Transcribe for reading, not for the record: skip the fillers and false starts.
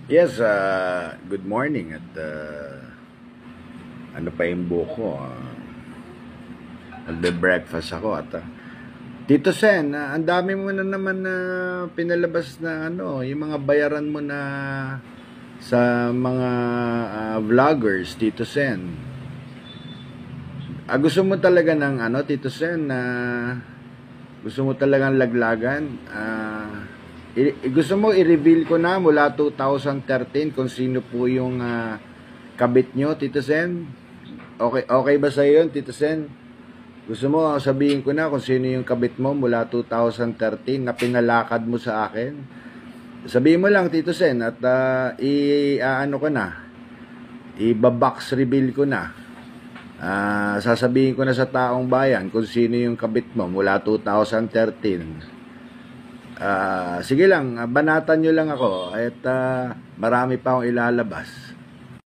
Yes, good morning at ano pa yung buko. Nagbe-breakfast ako at Tito Sen, ang dami mo na naman na pinalabas na yung mga bayaran mo na sa mga vloggers, Tito Sen. Gusto mo talaga ng Tito Sen, na gusto mo talagang laglagan? Gusto mo i-reveal ko na mula 2013 kung sino po yung kabit nyo, Tito Sen? Okay ba sa yun, Tito Sen? Gusto mo sabihin ko na kung sino yung kabit mo mula 2013 na pinalakad mo sa akin? Sabihin mo lang, Tito Sen, at ano ko na, i-box reveal ko na. Sasabihin ko na sa taong bayan kung sino yung kabit mo mula 2013. Sige lang, banatan nyo lang ako at marami pa akong ilalabas.